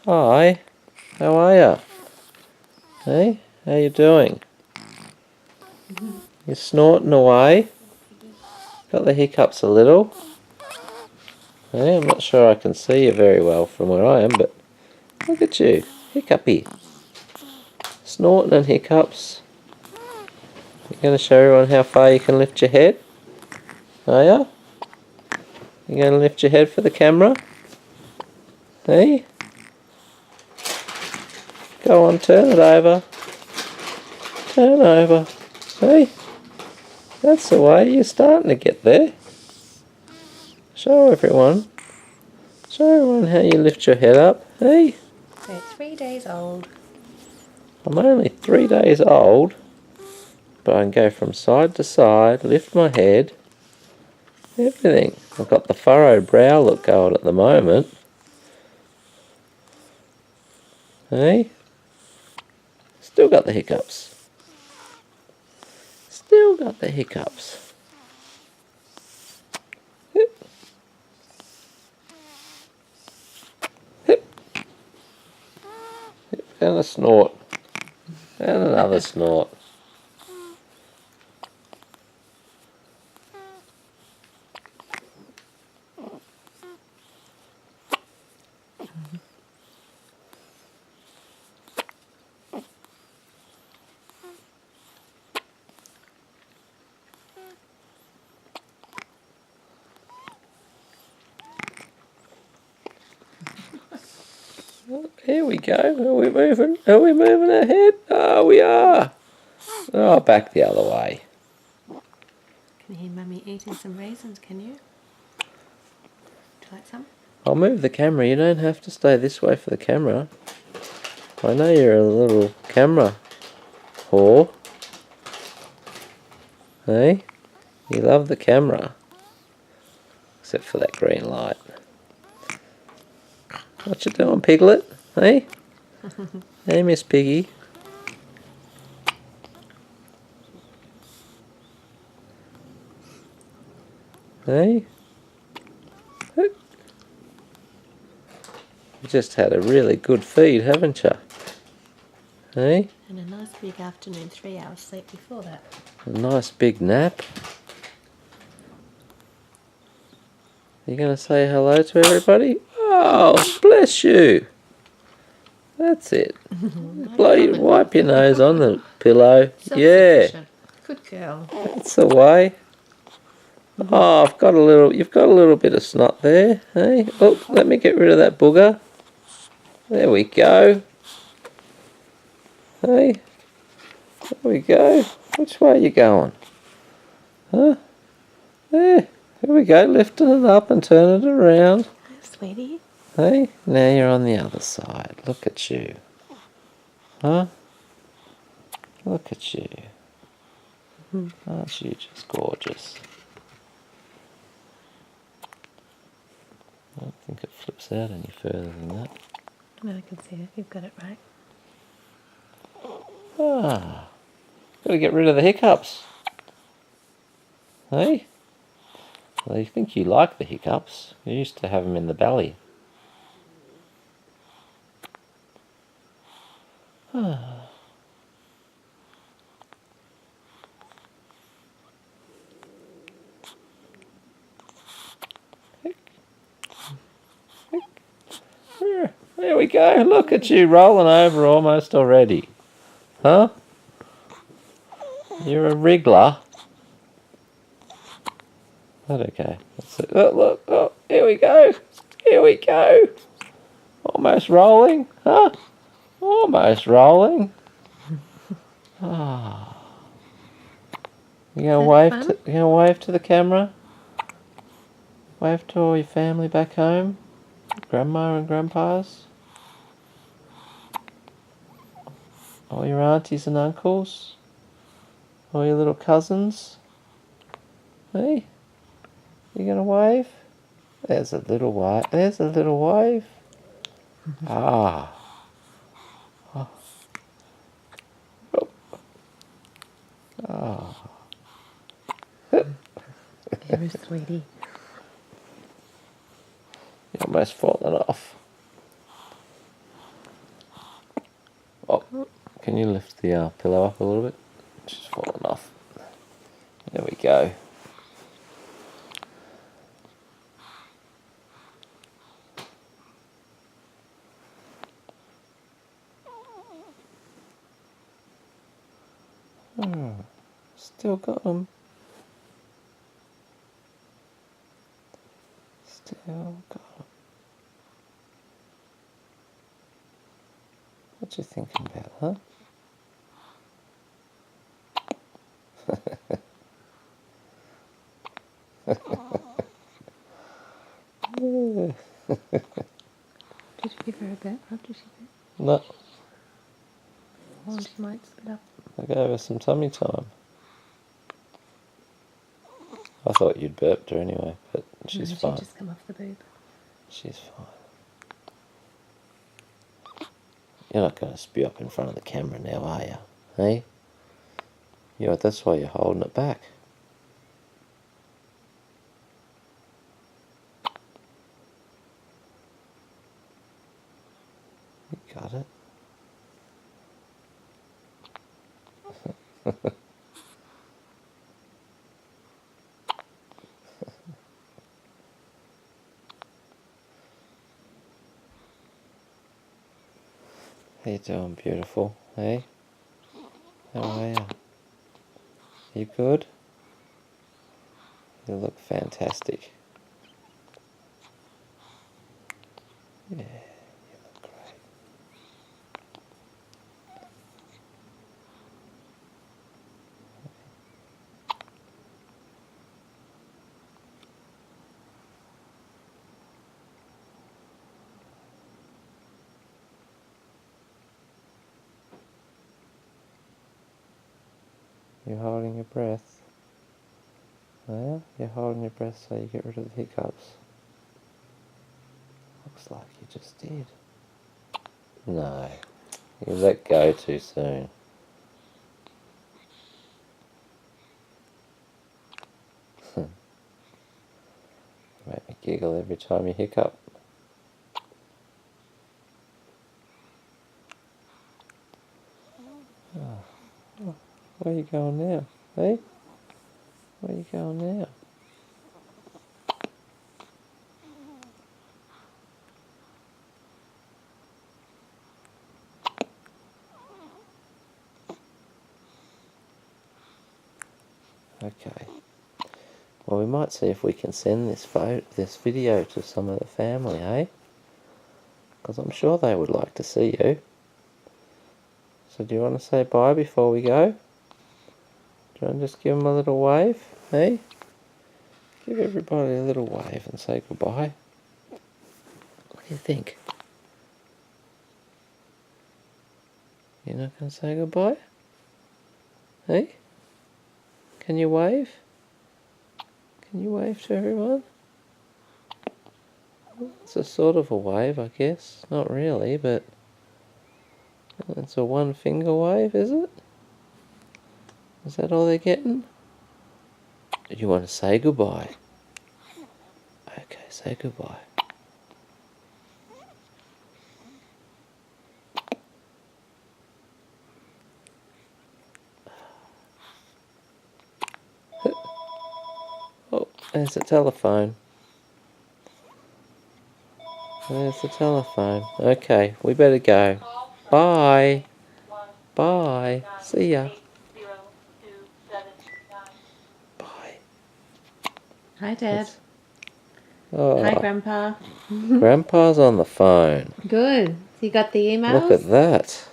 Hi, how are ya? Hey, how you doing? You snorting away? Got the hiccups a little? Hey, I'm not sure I can see you very well from where I am, but look at you, hiccupy. Snorting and hiccups. You going to show everyone how far you can lift your head? Are ya? You going to lift your head for the camera? Hey? Go on, turn it over. Turn over. Hey? That's the way, you're starting to get there. Show everyone. Show everyone how you lift your head up. Hey? They're 3 days old. I'm only 3 days old, but I can go from side to side, lift my head, everything. I've got the furrowed brow look going at the moment. Hey? Still got the hiccups. Still got the hiccups. Hip. Hip. Hip. And a snort. And another snort. Here we go. Are we moving? Are we moving ahead? Oh, we are. Oh, back the other way. Can you hear Mummy eating some raisins, can you? Would you like some? I'll move the camera. You don't have to stay this way for the camera. I know you're a little camera whore. Hey? You love the camera. Except for that green light. What you doing, Piglet? Hey? Hey, Miss Piggy. Hey? You just had a really good feed, haven't you? Hey? And a nice big afternoon, 3 hours sleep before that. A nice big nap. You gonna say hello to everybody? Oh, bless you. That's it. Wipe your nose on the pillow. Yeah, Good girl. that's the way. Oh, you've got a little bit of snot there. Hey, oh, let me get rid of that booger. There we go. Hey, there we go. Which way are you going? Huh? There. Here we go. Lifting it up and turning it around. Sweetie. Hey, now you're on the other side. Look at you. Huh? Look at you. Aren't you just gorgeous? I don't think it flips out any further than that. No, I can see it. You've got it right. Ah, gotta get rid of the hiccups. Hey? Well, you think you like the hiccups. You used to have them in the belly. Ah. There we go. Look at you rolling over almost already. Huh? You're a wriggler. But okay. That's it. Oh, look. Oh, here we go. Here we go. Almost rolling. Huh? Almost rolling. Ah. You gonna wave to the camera? Wave to all your family back home? Grandma and grandpas? All your aunties and uncles? All your little cousins? Hey? You gonna wave? There's a little wave. There's a little wave. Ah. Oh. Oh. Very sweetie. You're almost falling off. Can you lift the pillow up a little bit? She's fallen off. There we go. Still got them. Still got them. What you thinking about, huh? Did you give her a bit? How did she bit? No, Oh, she might spit up. I gave her some tummy time. I thought you'd burped her anyway, but she's No, fine. she just come off the boob. She's fine. You're not going to spew up in front of the camera now, are you? Hey? That's why you're holding it back. You got it. How you doing, beautiful? Hey? How are you? You good? You look fantastic. Yeah, you look great. You're holding your breath. Yeah, you're holding your breath so you get rid of the hiccups. Looks like you just did. No, you let go too soon. Make me giggle every time you hiccup. Oh, where are you going now? Hey? Where are you going now? Okay. Well, we might see if we can send this video to some of the family, eh? Because I'm sure they would like to see you. So do you want to say bye before we go? Do you want to just give them a little wave, eh? Give everybody a little wave and say goodbye. What do you think? You're not going to say goodbye? Hey? Can you wave? Can you wave to everyone? It's a sort of a wave, I guess. Not really, but it's a one finger wave, is it? Is that all they're getting? Do you want to say goodbye? Okay, say goodbye. Oh, there's the telephone. There's the telephone. Okay, we better go. Bye. Bye. See ya. Bye. Hi, Dad. Oh, Hi, Grandpa. Grandpa's on the phone. Good. So you got the emails? Look at that.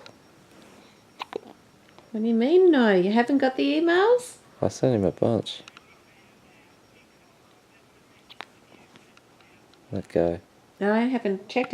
What do you mean, no? You haven't got the emails? I sent him a bunch. Let go. No, I haven't checked it.